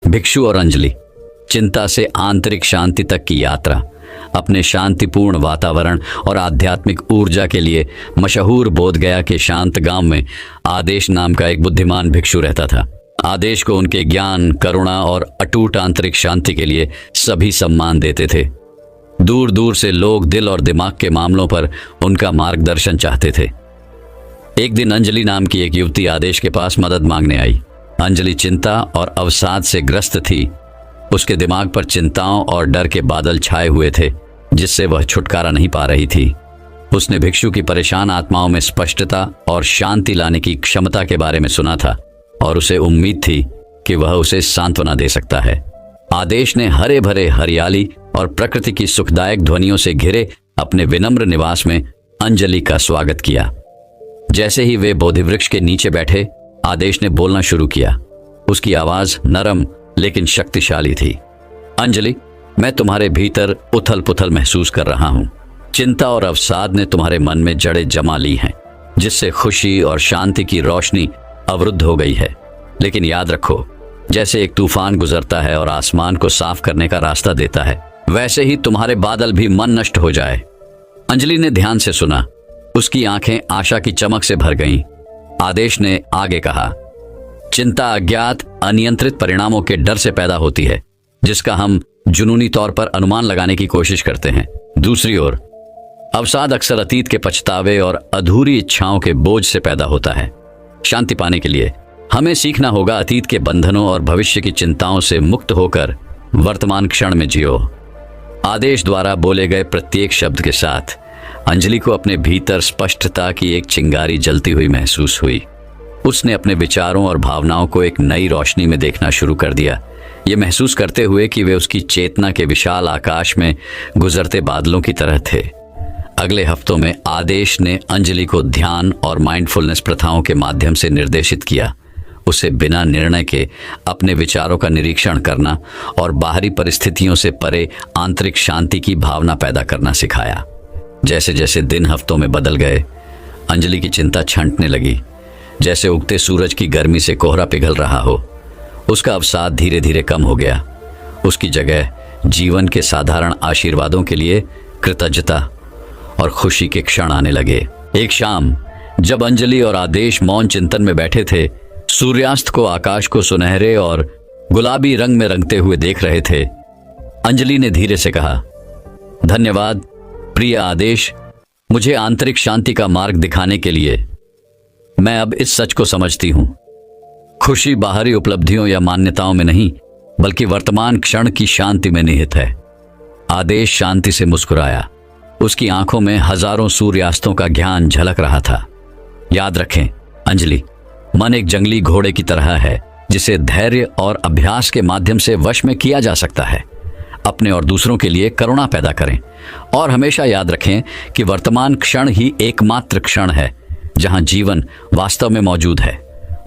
भिक्षु और अंजलि, चिंता से आंतरिक शांति तक की यात्रा। अपने शांतिपूर्ण वातावरण और आध्यात्मिक ऊर्जा के लिए मशहूर बोधगया के शांत गांव में आदेश नाम का एक बुद्धिमान भिक्षु रहता था। आदेश को उनके ज्ञान, करुणा और अटूट आंतरिक शांति के लिए सभी सम्मान देते थे। दूर दूर से लोग दिल और दिमाग के मामलों पर उनका मार्गदर्शन चाहते थे। एक दिन अंजलि नाम की एक युवती आदेश के पास मदद मांगने आई। अंजलि चिंता और अवसाद से ग्रस्त थी। उसके दिमाग पर चिंताओं और डर के बादल छाए हुए थे, जिससे वह छुटकारा नहीं पा रही थी। उसने भिक्षु की परेशान आत्माओं में स्पष्टता और शांति लाने की क्षमता के बारे में सुना था और उसे उम्मीद थी कि वह उसे सांत्वना दे सकता है। आदेश ने हरे भरे हरियाली और प्रकृति की सुखदायक ध्वनियों से घिरे अपने विनम्र निवास में अंजलि का स्वागत किया। जैसे ही वे बोधिवृक्ष के नीचे बैठे, आदेश ने बोलना शुरू किया। उसकी आवाज नरम लेकिन शक्तिशाली थी। अंजलि, मैं तुम्हारे भीतर उथल पुथल महसूस कर रहा हूं। चिंता और अवसाद ने तुम्हारे मन में जड़ें जमा ली हैं, जिससे खुशी और शांति की रोशनी अवरुद्ध हो गई है। लेकिन याद रखो, जैसे एक तूफान गुजरता है और आसमान को साफ करने का रास्ता देता है, वैसे ही तुम्हारे बादल भी मन नष्ट हो जाए। अंजलि ने ध्यान से सुना। उसकी आंखें आशा की चमक से भर गईं। आदेश ने आगे कहा, चिंता अज्ञात, अनियंत्रित परिणामों के डर से पैदा होती है, जिसका हम जुनूनी तौर पर अनुमान लगाने की कोशिश करते हैं। दूसरी ओर अवसाद अक्सर अतीत के पछतावे और अधूरी इच्छाओं के बोझ से पैदा होता है। शांति पाने के लिए हमें सीखना होगा अतीत के बंधनों और भविष्य की चिंताओं से मुक्त होकर वर्तमान क्षण में जियो। आदेश द्वारा बोले गए प्रत्येक शब्द के साथ अंजलि को अपने भीतर स्पष्टता की एक चिंगारी जलती हुई महसूस हुई। उसने अपने विचारों और भावनाओं को एक नई रोशनी में देखना शुरू कर दिया, ये महसूस करते हुए कि वे उसकी चेतना के विशाल आकाश में गुजरते बादलों की तरह थे। अगले हफ्तों में आदेश ने अंजलि को ध्यान और माइंडफुलनेस प्रथाओं के माध्यम से निर्देशित किया। उसे बिना निर्णय के अपने विचारों का निरीक्षण करना और बाहरी परिस्थितियों से परे आंतरिक शांति की भावना पैदा करना सिखाया। जैसे जैसे दिन हफ्तों में बदल गए, अंजलि की चिंता छंटने लगी। जैसे उगते सूरज की गर्मी से कोहरा पिघल रहा हो, उसका अवसाद धीरे धीरे कम हो गया। उसकी जगह जीवन के साधारण आशीर्वादों के लिए कृतज्ञता और खुशी के क्षण आने लगे। एक शाम जब अंजलि और आदेश मौन चिंतन में बैठे थे, सूर्यास्त को आकाश को सुनहरे और गुलाबी रंग में रंगते हुए देख रहे थे, अंजलि ने धीरे से कहा, धन्यवाद प्रिय आदेश, मुझे आंतरिक शांति का मार्ग दिखाने के लिए। मैं अब इस सच को समझती हूं, खुशी बाहरी उपलब्धियों या मान्यताओं में नहीं, बल्कि वर्तमान क्षण की शांति में निहित है। आदेश शांति से मुस्कुराया। उसकी आंखों में हजारों सूर्यास्तों का ज्ञान झलक रहा था। याद रखें अंजलि, मन एक जंगली घोड़े की तरह है, जिसे धैर्य और अभ्यास के माध्यम से वश में किया जा सकता है। अपने और दूसरों के लिए करुणा पैदा करें और हमेशा याद रखें कि वर्तमान क्षण ही एकमात्र क्षण है जहां जीवन वास्तव में मौजूद है।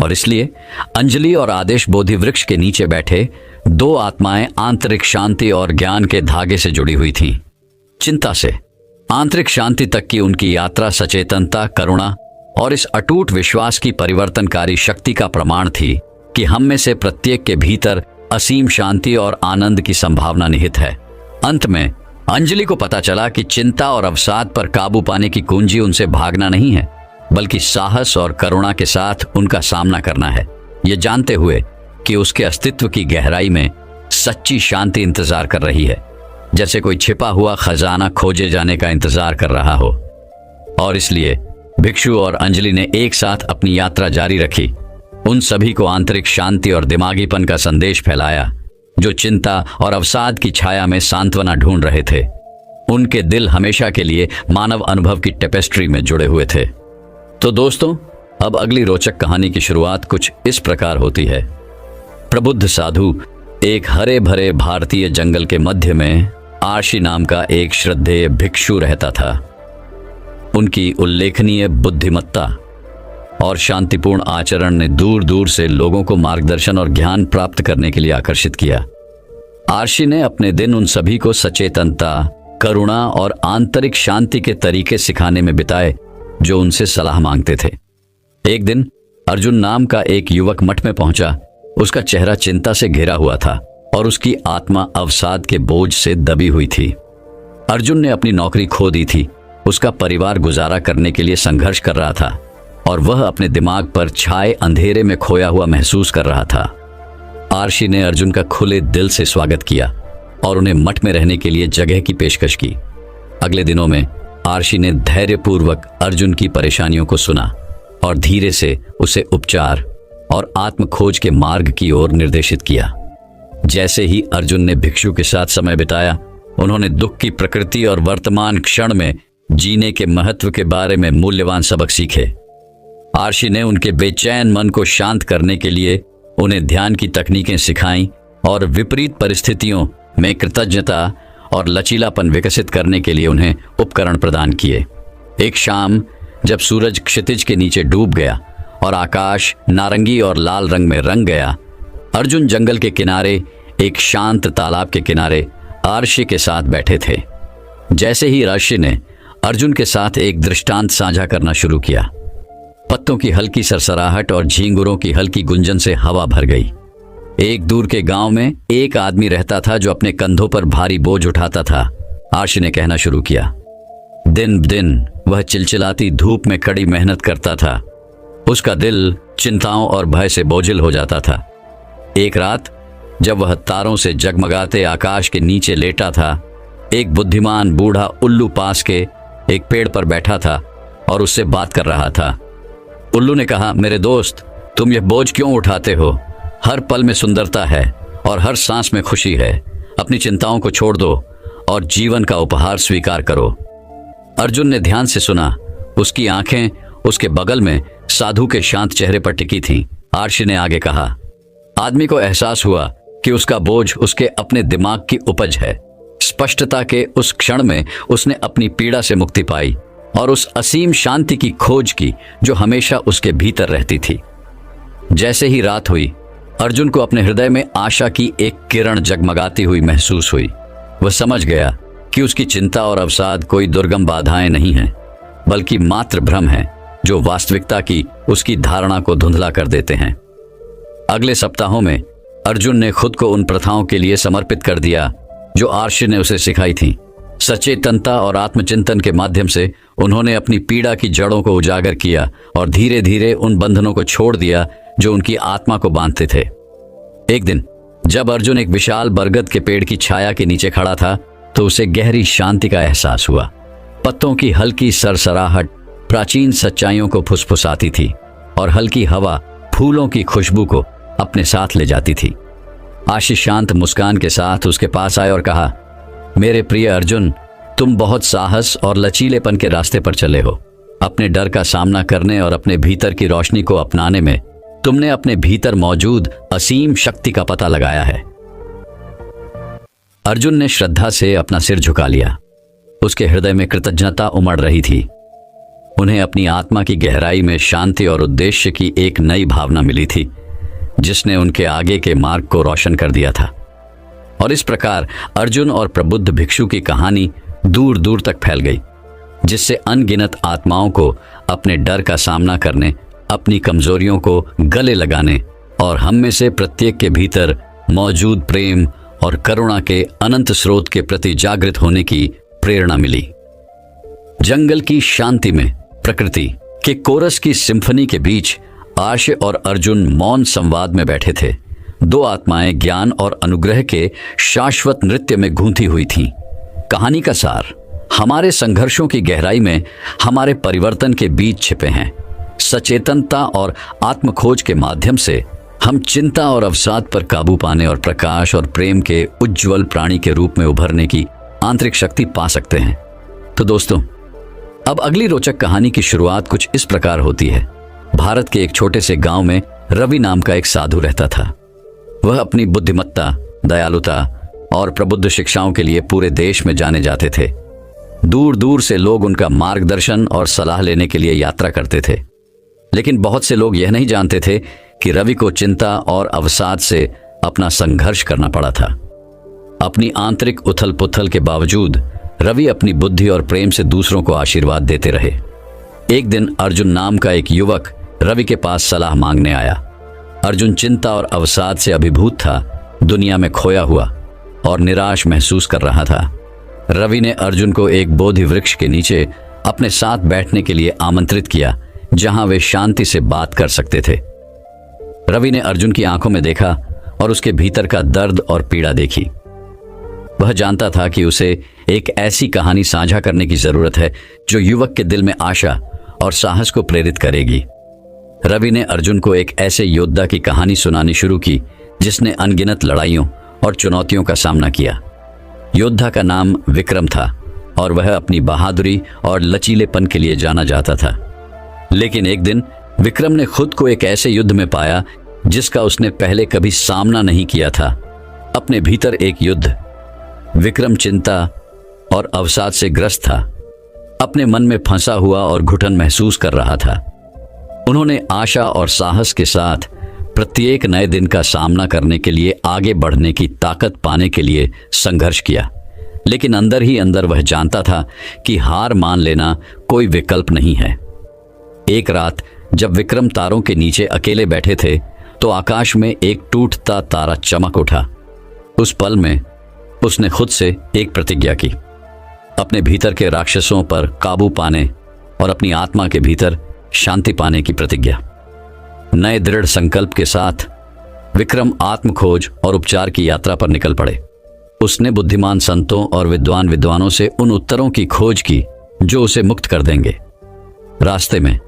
और इसलिए अंजलि और आदेश बोधिवृक्ष के नीचे बैठे दो आत्माएं आंतरिक शांति और ज्ञान के धागे से जुड़ी हुई थीं। चिंता से आंतरिक शांति तक की उनकी यात्रा सचेतनता, करुणा और इस अटूट विश्वास की परिवर्तनकारी शक्ति का प्रमाण थी कि हम में से प्रत्येक के भीतर असीम शांति और आनंद की संभावना निहित है। अंत में अंजलि को पता चला कि चिंता और अवसाद पर काबू पाने की कुंजी उनसे भागना नहीं है, बल्कि साहस और करुणा के साथ उनका सामना करना है, ये जानते हुए कि उसके अस्तित्व की गहराई में सच्ची शांति इंतजार कर रही है, जैसे कोई छिपा हुआ खजाना खोजे जाने का इंतजार कर रहा हो। और इसलिए भिक्षु और अंजलि ने एक साथ अपनी यात्रा जारी रखी, उन सभी को आंतरिक शांति और दिमागीपन का संदेश फैलाया जो चिंता और अवसाद की छाया में सांत्वना ढूंढ रहे थे। उनके दिल हमेशा के लिए मानव अनुभव की टेपेस्ट्री में जुड़े हुए थे। तो दोस्तों, अब अगली रोचक कहानी की शुरुआत कुछ इस प्रकार होती है। प्रबुद्ध साधु एक हरे भरे भारतीय जंगल के मध्य में आर्षि नाम का एक श्रद्धेय भिक्षु रहता था। उनकी उल्लेखनीय बुद्धिमत्ता और शांतिपूर्ण आचरण ने दूर दूर से लोगों को मार्गदर्शन और ज्ञान प्राप्त करने के लिए आकर्षित किया। आर्षि ने अपने दिन उन सभी को सचेतनता, करुणा और आंतरिक शांति के तरीके सिखाने में बिताए जो उनसे सलाह मांगते थे। एक दिन अर्जुन नाम का एक युवक मठ में पहुंचा उसका चेहरा चिंता से घिरा हुआ था और उसकी आत्मा अवसाद के बोझ से दबी हुई थी। अर्जुन ने अपनी नौकरी खो दी थी, उसका परिवार गुजारा करने के लिए संघर्ष कर रहा था और वह अपने दिमाग पर छाए अंधेरे में खोया हुआ महसूस कर रहा था। आर्शी ने अर्जुन का खुले दिल से स्वागत किया और उन्हें मठ में रहने के लिए जगह की पेशकश की। अगले दिनों में आर्शी ने धैर्यपूर्वक अर्जुन की परेशानियों को सुना और धीरे से उसे उपचार और आत्म खोज के मार्ग की ओर निर्देशित किया। जैसे ही अर्जुन ने भिक्षु के साथ समय बिताया, उन्होंने दुख की प्रकृति और वर्तमान क्षण में जीने के महत्व के बारे में मूल्यवान सबक सीखे। आर्शी ने उनके बेचैन मन को शांत करने के लिए उन्हें ध्यान की तकनीकें सिखाईं और विपरीत परिस्थितियों में कृतज्ञता और लचीलापन विकसित करने के लिए उन्हें उपकरण प्रदान किए। एक शाम जब सूरज क्षितिज के नीचे डूब गया और आकाश नारंगी और लाल रंग में रंग गया, अर्जुन जंगल के किनारे एक शांत तालाब के किनारे आर्शी के साथ बैठे थे। जैसे ही आर्शी ने अर्जुन के साथ एक दृष्टांत साझा करना शुरू किया, पत्तों की हल्की सरसराहट और झींगुरों की हल्की गुंजन से हवा भर गई। एक दूर के गांव में एक आदमी रहता था जो अपने कंधों पर भारी बोझ उठाता था। आर्शी ने कहना शुरू किया। दिन दिन वह चिलचिलाती धूप में कड़ी मेहनत करता था। उसका दिल चिंताओं और भय से बोझिल हो जाता था। एक रात जब वह तारों से जगमगाते आकाश के नीचे लेटा था, एक बुद्धिमान बूढ़ा उल्लू पास के एक पेड़ पर बैठा था और उससे बात कर रहा था। उल्लू ने कहा, मेरे दोस्त, तुम यह बोझ क्यों उठाते हो? हर पल में सुंदरता है और हर सांस में खुशी है। अपनी चिंताओं को छोड़ दो और जीवन का उपहार स्वीकार करो। अर्जुन ने ध्यान से सुना। उसकी आंखें उसके बगल में साधु के शांत चेहरे पर टिकी थीं। आर्शी ने आगे कहा, आदमी को एहसास हुआ कि उसका बोझ उसके अपने दिमाग की उपज है। स्पष्टता के उस क्षण में उसने अपनी पीड़ा से मुक्ति पाई और उस असीम शांति की खोज की जो हमेशा उसके भीतर रहती थी। जैसे ही रात हुई, अर्जुन को अपने हृदय में आशा की एक किरण जगमगाती हुई महसूस हुई। वह समझ गया कि उसकी चिंता और अवसाद कोई दुर्गम बाधाएं नहीं हैं, बल्कि मात्र भ्रम है जो वास्तविकता की उसकी धारणा को धुंधला कर देते हैं। अगले सप्ताहों में अर्जुन ने खुद को उन प्रथाओं के लिए समर्पित कर दिया जो आर्शी ने उसे सिखाई थी। सचेतनता और आत्मचिंतन के माध्यम से उन्होंने अपनी पीड़ा की जड़ों को उजागर किया और धीरे धीरे उन बंधनों को छोड़ दिया जो उनकी आत्मा को बांधते थे। एक दिन जब अर्जुन एक विशाल बरगद के पेड़ की छाया के नीचे खड़ा था, तो उसे गहरी शांति का एहसास हुआ। पत्तों की हल्की सरसराहट प्राचीन सच्चाइयों को फुसफुसाती थी और हल्की हवा फूलों की खुशबू को अपने साथ ले जाती थी। आर्शी शांत मुस्कान के साथ उसके पास आए और कहा, मेरे प्रिय अर्जुन, तुम बहुत साहस और लचीलेपन के रास्ते पर चले हो। अपने डर का सामना करने और अपने भीतर की रोशनी को अपनाने में तुमने अपने भीतर मौजूद असीम शक्ति का पता लगाया है। अर्जुन ने श्रद्धा से अपना सिर झुका लिया। उसके हृदय में कृतज्ञता उमड़ रही थी। उन्हें अपनी आत्मा की गहराई में शांति और उद्देश्य की एक नई भावना मिली थी, जिसने उनके आगे के मार्ग को रोशन कर दिया था। और इस प्रकार अर्जुन और प्रबुद्ध भिक्षु की कहानी दूर दूर तक फैल गई, जिससे अनगिनत आत्माओं को अपने डर का सामना करने, अपनी कमजोरियों को गले लगाने और हम में से प्रत्येक के भीतर मौजूद प्रेम और करुणा के अनंत स्रोत के प्रति जागृत होने की प्रेरणा मिली। जंगल की शांति में प्रकृति के कोरस की सिम्फनी के बीच आर्शी और अर्जुन मौन संवाद में बैठे थे। दो आत्माएं ज्ञान और अनुग्रह के शाश्वत नृत्य में गूंथी हुई थीं। कहानी का सार, हमारे संघर्षों की गहराई में हमारे परिवर्तन के बीज छिपे हैं। सचेतनता और आत्मखोज के माध्यम से हम चिंता और अवसाद पर काबू पाने और प्रकाश और प्रेम के उज्जवल प्राणी के रूप में उभरने की आंतरिक शक्ति पा सकते हैं। तो दोस्तों, अब अगली रोचक कहानी की शुरुआत कुछ इस प्रकार होती है। भारत के एक छोटे से गांव में रवि नाम का एक साधु रहता था। वह अपनी बुद्धिमत्ता, दयालुता और प्रबुद्ध शिक्षाओं के लिए पूरे देश में जाने जाते थे। दूर दूर से लोग उनका मार्गदर्शन और सलाह लेने के लिए यात्रा करते थे। लेकिन बहुत से लोग यह नहीं जानते थे कि रवि को चिंता और अवसाद से अपना संघर्ष करना पड़ा था। अपनी आंतरिक उथल पुथल के बावजूद रवि अपनी बुद्धि और प्रेम से दूसरों को आशीर्वाद देते रहे। एक दिन अर्जुन नाम का एक युवक रवि के पास सलाह मांगने आया। अर्जुन चिंता और अवसाद से अभिभूत था, दुनिया में खोया हुआ और निराश महसूस कर रहा था। रवि ने अर्जुन को एक बोधि वृक्ष के नीचे अपने साथ बैठने के लिए आमंत्रित किया, जहां वे शांति से बात कर सकते थे। रवि ने अर्जुन की आंखों में देखा और उसके भीतर का दर्द और पीड़ा देखी। वह जानता था कि उसे एक ऐसी कहानी साझा करने की जरूरत है जो युवक के दिल में आशा और साहस को प्रेरित करेगी। रवि ने अर्जुन को एक ऐसे योद्धा की कहानी सुनानी शुरू की जिसने अनगिनत लड़ाइयों और चुनौतियों का सामना किया। योद्धा का नाम विक्रम था और वह अपनी बहादुरी और लचीलेपन के लिए जाना जाता था। लेकिन एक दिन विक्रम ने खुद को एक ऐसे युद्ध में पाया जिसका उसने पहले कभी सामना नहीं किया था। अपने भीतर एक युद्ध। विक्रम चिंता और अवसाद से ग्रस्त था, अपने मन में फंसा हुआ और घुटन महसूस कर रहा था। उन्होंने आशा और साहस के साथ प्रत्येक नए दिन का सामना करने के लिए, आगे बढ़ने की ताकत पाने के लिए संघर्ष किया। लेकिन अंदर ही अंदर वह जानता था कि हार मान लेना कोई विकल्प नहीं है। एक रात जब विक्रम तारों के नीचे अकेले बैठे थे तो आकाश में एक टूटता तारा चमक उठा। उस पल में उसने खुद से एक प्रतिज्ञा की, अपने भीतर के राक्षसों पर काबू पाने और अपनी आत्मा के भीतर शांति पाने की प्रतिज्ञा। नए दृढ़ संकल्प के साथ विक्रम आत्मखोज और उपचार की यात्रा पर निकल पड़े। उसने बुद्धिमान संतों और विद्वानों से उन उत्तरों की खोज की जो उसे मुक्त कर देंगे। रास्ते में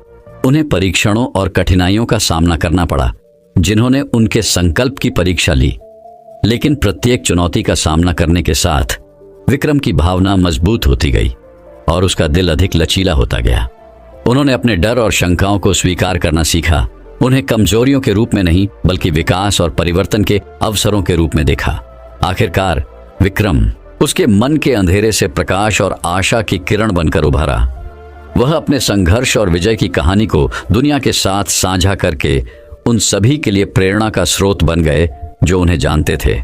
उन्हें परीक्षणों और कठिनाइयों का सामना करना पड़ा, जिन्होंने उनके संकल्प की परीक्षा ली। लेकिन प्रत्येक चुनौती का सामना करने के साथ विक्रम की भावना मजबूत होती गई और उसका दिल अधिक लचीला होता गया। उन्होंने अपने डर और शंकाओं को स्वीकार करना सीखा, उन्हें कमजोरियों के रूप में नहीं बल्कि विकास और परिवर्तन के अवसरों के रूप में देखा। आखिरकार विक्रम उसके मन के अंधेरे से प्रकाश और आशा की किरण बनकर उभरा। वह अपने संघर्ष और विजय की कहानी को दुनिया के साथ साझा करके उन सभी के लिए प्रेरणा का स्रोत बन गए जो उन्हें जानते थे।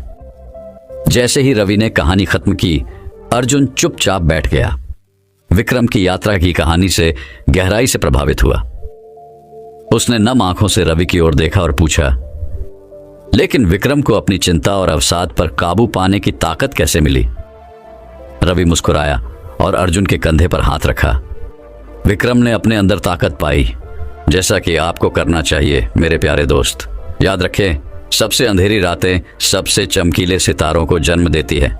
जैसे ही रवि ने कहानी खत्म की, अर्जुन चुपचाप बैठ गया। विक्रम की यात्रा की कहानी से गहराई से प्रभावित हुआ। उसने नम आंखों से रवि की ओर देखा और पूछा, लेकिन विक्रम को अपनी चिंता और अवसाद पर काबू पाने की ताकत कैसे मिली? रवि मुस्कुराया और अर्जुन के कंधे पर हाथ रखा। विक्रम ने अपने अंदर ताकत पाई, जैसा कि आपको करना चाहिए मेरे प्यारे दोस्त। याद रखें, सबसे अंधेरी रातें सबसे चमकीले सितारों को जन्म देती है।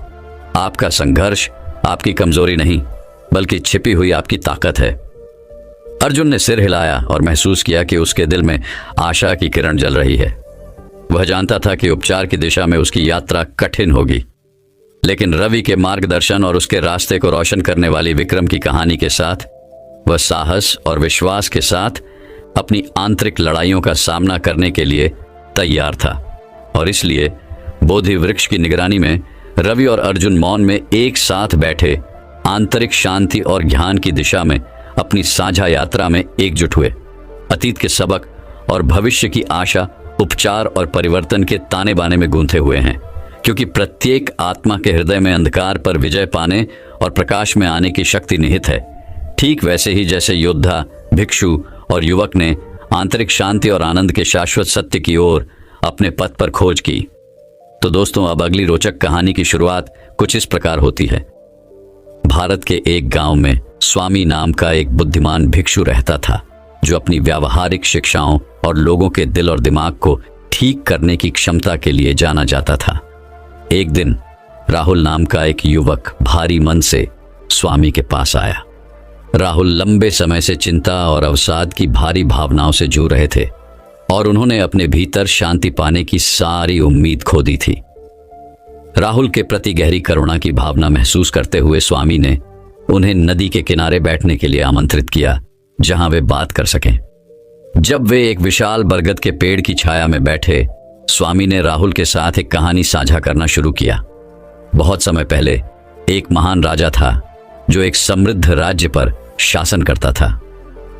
आपका संघर्ष आपकी कमजोरी नहीं बल्कि छिपी हुई आपकी ताकत है। अर्जुन ने सिर हिलाया और महसूस किया कि उसके दिल में आशा की किरण जल रही है। वह जानता था कि उपचार की दिशा में उसकी यात्रा कठिन होगी, लेकिन रवि के मार्गदर्शन और उसके रास्ते को रोशन करने वाली विक्रम की कहानी के साथ वह साहस और विश्वास के साथ अपनी आंतरिक लड़ाइयों का सामना करने के लिए तैयार था। और इसलिए बोधि वृक्ष की निगरानी में रवि और अर्जुन मौन में एक साथ बैठे आंतरिक शांति और ज्ञान की दिशा में अपनी साझा यात्रा में एकजुट हुए। अतीत के सबक और भविष्य की आशा, उपचार और परिवर्तन के ताने बाने में गूंथे हुए हैं, क्योंकि प्रत्येक आत्मा के हृदय में अंधकार पर विजय पाने और प्रकाश में आने की शक्ति निहित है। ठीक वैसे ही जैसे योद्धा, भिक्षु और युवक ने आंतरिक शांति और आनंद के शाश्वत सत्य की ओर अपने पथ पर खोज की। तो दोस्तों, अब अगली रोचक कहानी की शुरुआत कुछ इस प्रकार होती है। भारत के एक गांव में स्वामी नाम का एक बुद्धिमान भिक्षु रहता था, जो अपनी व्यावहारिक शिक्षाओं और लोगों के दिल और दिमाग को ठीक करने की क्षमता के लिए जाना जाता था। एक दिन राहुल नाम का एक युवक भारी मन से स्वामी के पास आया। राहुल लंबे समय से चिंता और अवसाद की भारी भावनाओं से जूझ रहे थे और उन्होंने अपने भीतर शांति पाने की सारी उम्मीद खो दी थी। राहुल के प्रति गहरी करुणा की भावना महसूस करते हुए स्वामी ने उन्हें नदी के किनारे बैठने के लिए आमंत्रित किया, जहां वे बात कर सकें। जब वे एक विशाल बरगद के पेड़ की छाया में बैठे, स्वामी ने राहुल के साथ एक कहानी साझा करना शुरू किया। बहुत समय पहले एक महान राजा था जो एक समृद्ध राज्य पर शासन करता था।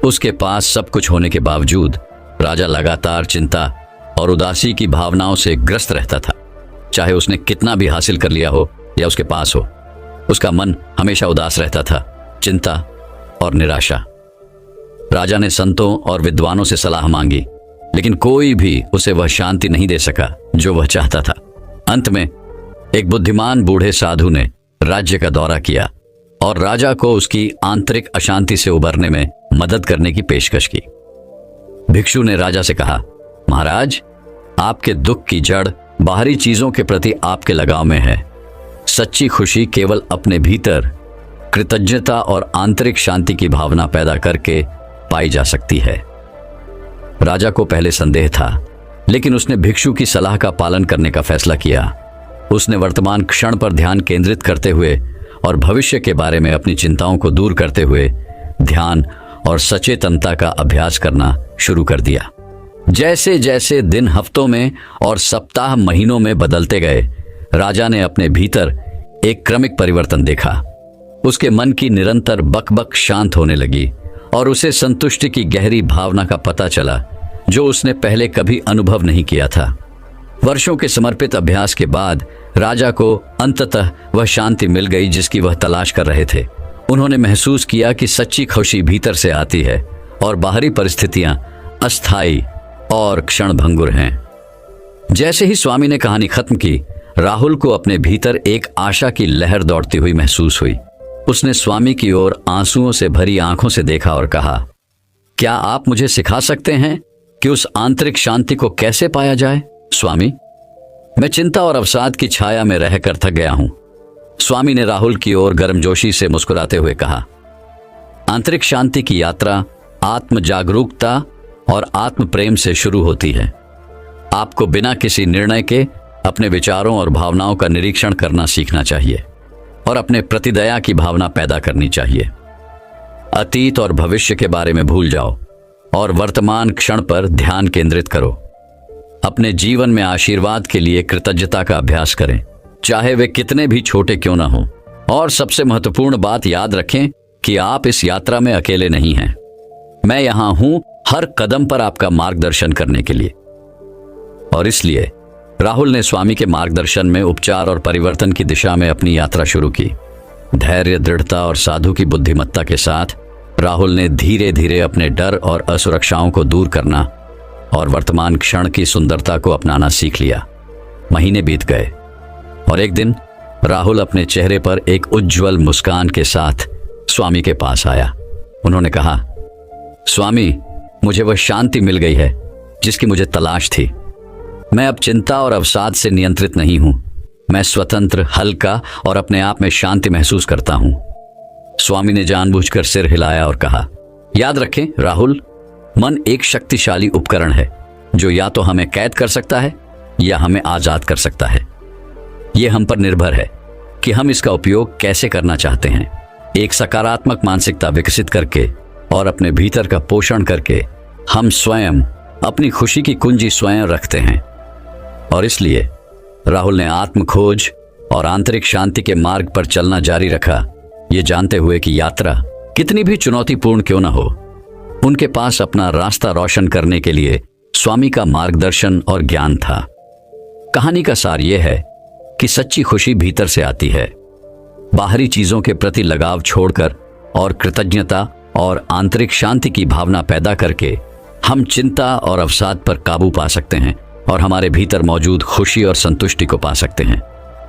उसके पास सब कुछ होने के बावजूद राजा लगातार चिंता और उदासी की भावनाओं से ग्रस्त रहता था। चाहे उसने कितना भी हासिल कर लिया हो या उसके पास हो, उसका मन हमेशा उदास रहता था, चिंता और निराशा। राजा ने संतों और विद्वानों से सलाह मांगी, लेकिन कोई भी उसे वह शांति नहीं दे सका जो वह चाहता था। अंत में एक बुद्धिमान बूढ़े साधु ने राज्य का दौरा किया और राजा को उसकी आंतरिक अशांति से उबरने में मदद करने की पेशकश की। भिक्षु ने राजा से कहा, महाराज, आपके दुख की जड़ बाहरी चीजों के प्रति आपके लगाव में है। सच्ची खुशी केवल अपने भीतर कृतज्ञता और आंतरिक शांति की भावना पैदा करके पाई जा सकती है। राजा को पहले संदेह था, लेकिन उसने भिक्षु की सलाह का पालन करने का फैसला किया। उसने वर्तमान क्षण पर ध्यान केंद्रित करते हुए और भविष्य के बारे में अपनी चिंताओं को दूर करते हुए ध्यान और सचेतनता का अभ्यास करना शुरू कर दिया। जैसे जैसे दिन हफ्तों में और सप्ताह महीनों में बदलते गए, राजा ने अपने भीतर एक क्रमिक परिवर्तन देखा। उसके मन की निरंतर बकबक शांत होने लगी और उसे संतुष्टि की गहरी भावना का पता चला जो उसने पहले कभी अनुभव नहीं किया था। वर्षों के समर्पित अभ्यास के बाद राजा को अंततः वह शांति मिल गई जिसकी वह तलाश कर रहे थे। उन्होंने महसूस किया कि सच्ची खुशी भीतर से आती है और बाहरी परिस्थितियां अस्थायी और क्षणभंगुर हैं। जैसे ही स्वामी ने कहानी खत्म की, राहुल को अपने भीतर एक आशा की लहर दौड़ती हुई महसूस हुई। उसने स्वामी की ओर आंसुओं से भरी आंखों से देखा और कहा, क्या आप मुझे सिखा सकते हैं कि उस आंतरिक शांति को कैसे पाया जाए? स्वामी, मैं चिंता और अवसाद की छाया में रहकर थक गया हूं। स्वामी ने राहुल की ओर गर्मजोशी से मुस्कुराते हुए कहा, आंतरिक शांति की यात्रा आत्म जागरूकता और आत्म प्रेम से शुरू होती है। आपको बिना किसी निर्णय के अपने विचारों और भावनाओं का निरीक्षण करना सीखना चाहिए और अपने प्रति दया की भावना पैदा करनी चाहिए। अतीत और भविष्य के बारे में भूल जाओ और वर्तमान क्षण पर ध्यान केंद्रित करो। अपने जीवन में आशीर्वाद के लिए कृतज्ञता का अभ्यास करें, चाहे वे कितने भी छोटे क्यों ना हों। और सबसे महत्वपूर्ण बात याद रखें कि आप इस यात्रा में अकेले नहीं हैं। मैं यहां हूं हर कदम पर आपका मार्गदर्शन करने के लिए। और इसलिए राहुल ने स्वामी के मार्गदर्शन में उपचार और परिवर्तन की दिशा में अपनी यात्रा शुरू की। धैर्य, दृढ़ता और साधु की बुद्धिमत्ता के साथ राहुल ने धीरे धीरे अपने डर और असुरक्षाओं को दूर करना और वर्तमान क्षण की सुंदरता को अपनाना सीख लिया। महीने बीत गए और एक दिन राहुल अपने चेहरे पर एक उज्जवल मुस्कान के साथ स्वामी के पास आया। उन्होंने कहा, स्वामी, मुझे वह शांति मिल गई है जिसकी मुझे तलाश थी। मैं अब चिंता और अवसाद से नियंत्रित नहीं हूं। मैं स्वतंत्र, हल्का और अपने आप में शांति महसूस करता हूं। स्वामी ने जानबूझकर सिर हिलाया और कहा, याद रखें राहुल, मन एक शक्तिशाली उपकरण है जो या तो हमें कैद कर सकता है या हमें आजाद कर सकता है। यह हम पर निर्भर है कि हम इसका उपयोग कैसे करना चाहते हैं। एक सकारात्मक मानसिकता विकसित करके और अपने भीतर का पोषण करके हम स्वयं अपनी खुशी की कुंजी स्वयं रखते हैं। और इसलिए राहुल ने आत्म खोज और आंतरिक शांति के मार्ग पर चलना जारी रखा, ये जानते हुए कि यात्रा कितनी भी चुनौतीपूर्ण क्यों न हो, उनके पास अपना रास्ता रोशन करने के लिए स्वामी का मार्गदर्शन और ज्ञान था। कहानी का सार यह है कि सच्ची खुशी भीतर से आती है। बाहरी चीजों के प्रति लगाव छोड़कर और कृतज्ञता और आंतरिक शांति की भावना पैदा करके हम चिंता और अवसाद पर काबू पा सकते हैं और हमारे भीतर मौजूद खुशी और संतुष्टि को पा सकते हैं।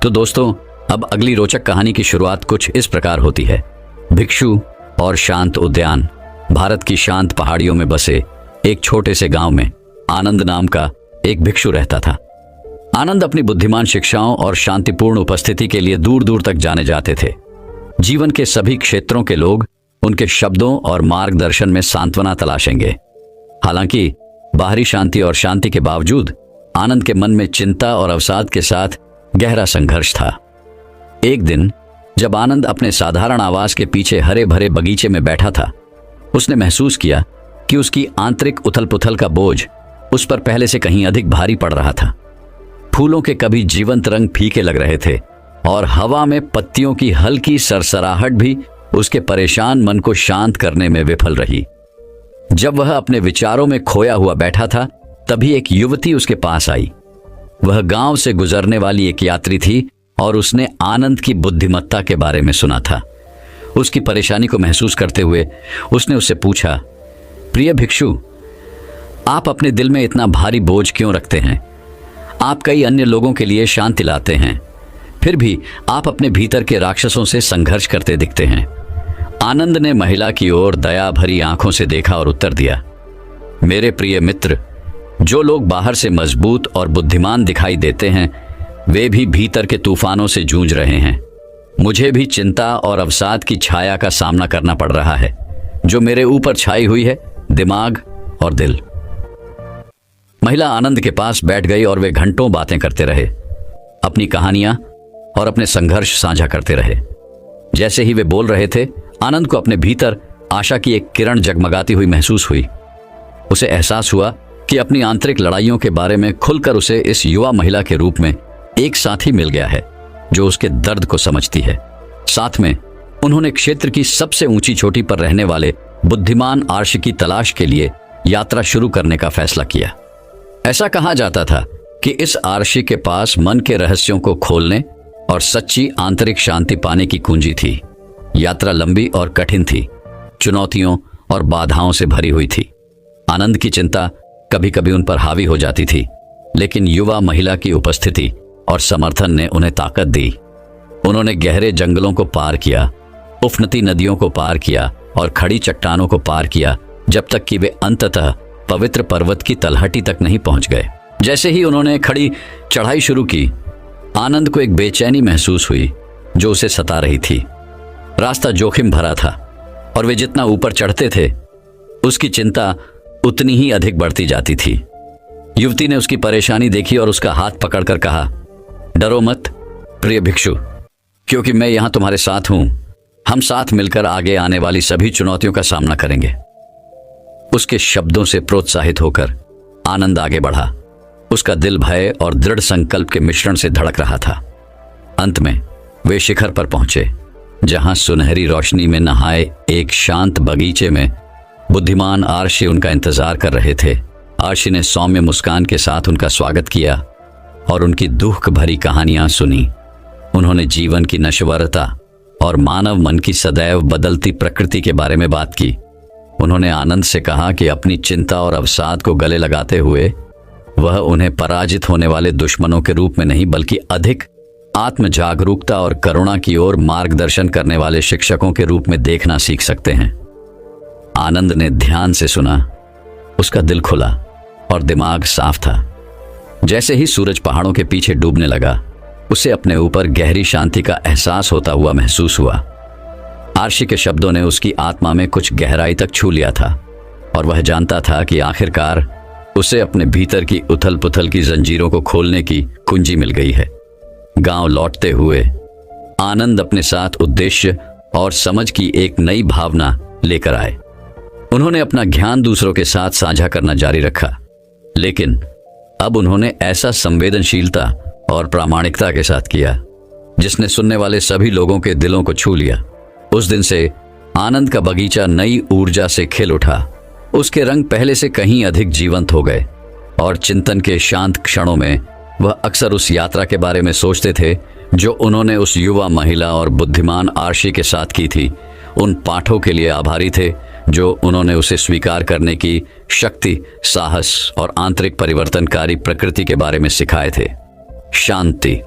तो दोस्तों, अब अगली रोचक कहानी की शुरुआत कुछ इस प्रकार होती है। भिक्षु और शांत उद्यान। भारत की शांत पहाड़ियों में बसे एक छोटे से गांव में आनंद नाम का एक भिक्षु रहता था। आनंद अपनी बुद्धिमान शिक्षाओं और शांतिपूर्ण उपस्थिति के लिए दूर दूर तक जाने जाते थे। जीवन के सभी क्षेत्रों के लोग उनके शब्दों और मार्गदर्शन में सांत्वना तलाशेंगे। हालांकि बाहरी शांति और शांति के बावजूद आनंद के मन में चिंता और अवसाद के साथ गहरा संघर्ष था। एक दिन जब आनंद अपने साधारण आवास के पीछे हरे भरे बगीचे में बैठा था, उसने महसूस किया कि उसकी आंतरिक उथल पुथल का बोझ उस पर पहले से कहीं अधिक भारी पड़ रहा था। फूलों के कभी जीवंत रंग फीके लग रहे थे और हवा में पत्तियों की हल्की सरसराहट भी उसके परेशान मन को शांत करने में विफल रही। जब वह अपने विचारों में खोया हुआ बैठा था, तभी एक युवती उसके पास आई। वह गांव से गुजरने वाली एक यात्री थी और उसने आनंद की बुद्धिमत्ता के बारे में सुना था। उसकी परेशानी को महसूस करते हुए उसने उससे पूछा, प्रिय भिक्षु, आप अपने दिल में इतना भारी बोझ क्यों रखते हैं? आप कई अन्य लोगों के लिए शांति लाते हैं, फिर भी आप अपने भीतर के राक्षसों से संघर्ष करते दिखते हैं। आनंद ने महिला की ओर दया भरी आंखों से देखा और उत्तर दिया, मेरे प्रिय मित्र, जो लोग बाहर से मजबूत और बुद्धिमान दिखाई देते हैं वे भी भीतर के तूफानों से जूझ रहे हैं। मुझे भी चिंता और अवसाद की छाया का सामना करना पड़ रहा है जो मेरे ऊपर छाई हुई है, दिमाग और दिल। महिला आनंद के पास बैठ गई और वे घंटों बातें करते रहे, अपनी कहानियां और अपने संघर्ष साझा करते रहे। जैसे ही वे बोल रहे थे, आनंद को अपने भीतर आशा की एक किरण जगमगाती हुई महसूस हुई। उसे एहसास हुआ कि अपनी आंतरिक लड़ाइयों के बारे में खुलकर उसे इस युवा महिला के रूप में एक साथी मिल गया है जो उसके दर्द को समझती है। साथ में उन्होंने क्षेत्र की सबसे ऊंची चोटी पर रहने वाले बुद्धिमान आर्ष की तलाश के लिए यात्रा शुरू करने का फैसला किया। ऐसा कहा जाता था कि इस आर्षी के पास मन के रहस्यों को खोलने और सच्ची आंतरिक शांति पाने की कुंजी थी। यात्रा लंबी और कठिन थी, चुनौतियों और बाधाओं से भरी हुई थी। आनंद की चिंता कभी कभी उन पर हावी हो जाती थी, लेकिन युवा महिला की उपस्थिति और समर्थन ने उन्हें ताकत दी। उन्होंने गहरे जंगलों को पार किया, उफनती नदियों को पार किया और खड़ी चट्टानों को पार किया, जब तक कि वे अंततः पवित्र पर्वत की तलहटी तक नहीं पहुंच गए। जैसे ही उन्होंने खड़ी चढ़ाई शुरू की, आनंद को एक बेचैनी महसूस हुई जो उसे सता रही थी। रास्ता जोखिम भरा था और वे जितना ऊपर चढ़ते थे उसकी चिंता उतनी ही अधिक बढ़ती जाती थी। युवती ने उसकी परेशानी देखी और उसका हाथ पकड़कर कहा, डरो मत प्रिय भिक्षु, क्योंकि मैं यहां तुम्हारे साथ हूं। हम साथ मिलकर आगे आने वाली सभी चुनौतियों का सामना करेंगे। उसके शब्दों से प्रोत्साहित होकर आनंद आगे बढ़ा। उसका दिल भय और दृढ़ संकल्प के मिश्रण से धड़क रहा था। अंत में वे शिखर पर पहुंचे, जहां सुनहरी रोशनी में नहाए एक शांत बगीचे में बुद्धिमान आर्षी उनका इंतजार कर रहे थे। आर्षी ने सौम्य मुस्कान के साथ उनका स्वागत किया और उनकी दुख भरी कहानियां सुनी। उन्होंने जीवन की नश्वरता और मानव मन की सदैव बदलती प्रकृति के बारे में बात की। उन्होंने आनंद से कहा कि अपनी चिंता और अवसाद को गले लगाते हुए वह उन्हें पराजित होने वाले दुश्मनों के रूप में नहीं, बल्कि अधिक आत्म जागरूकता और करुणा की ओर मार्गदर्शन करने वाले शिक्षकों के रूप में देखना सीख सकते हैं। आनंद ने ध्यान से सुना, उसका दिल खुला और दिमाग साफ था। जैसे ही सूरज पहाड़ों के पीछे डूबने लगा, उसे अपने ऊपर गहरी शांति का एहसास होता हुआ महसूस हुआ। आर्षी के शब्दों ने उसकी आत्मा में कुछ गहराई तक छू लिया था और वह जानता था कि आखिरकार उसे अपने भीतर की उथल पुथल की जंजीरों को खोलने की कुंजी मिल गई है। गांव लौटते हुए आनंद अपने साथ उद्देश्य और समझ की एक नई भावना लेकर आए। उन्होंने अपना ज्ञान दूसरों के साथ साझा करना जारी रखा, लेकिन अब उन्होंने ऐसा संवेदनशीलता और प्रामाणिकता के साथ किया जिसने सुनने वाले सभी लोगों के दिलों को छू लिया। उस दिन से आनंद का बगीचा नई ऊर्जा से खिल उठा। उसके रंग पहले से कहीं अधिक जीवंत हो गए और चिंतन के शांत क्षणों में वह अक्सर उस यात्रा के बारे में सोचते थे जो उन्होंने उस युवा महिला और बुद्धिमान आर्षी के साथ की थी। उन पाठों के लिए आभारी थे जो उन्होंने उसे स्वीकार करने की शक्ति, साहस और आंतरिक परिवर्तनकारी प्रकृति के बारे में सिखाए थे। शांति।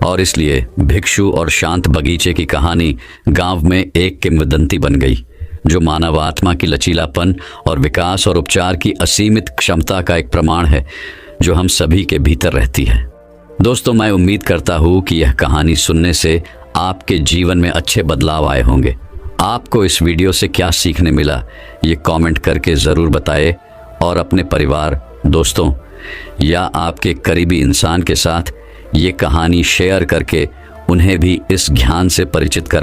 और इसलिए भिक्षु और शांत बगीचे की कहानी गांव में एक किंवदंती बन गई जो मानव आत्मा की लचीलापन और विकास और उपचार की असीमित क्षमता का एक प्रमाण है जो हम सभी के भीतर रहती है। दोस्तों, मैं उम्मीद करता हूँ कि यह कहानी सुनने से आपके जीवन में अच्छे बदलाव आए होंगे। आपको इस वीडियो से क्या सीखने मिला ये कमेंट करके ज़रूर बताएं और अपने परिवार, दोस्तों या आपके करीबी इंसान के साथ ये कहानी शेयर करके उन्हें भी इस ज्ञान से परिचित करवाएं।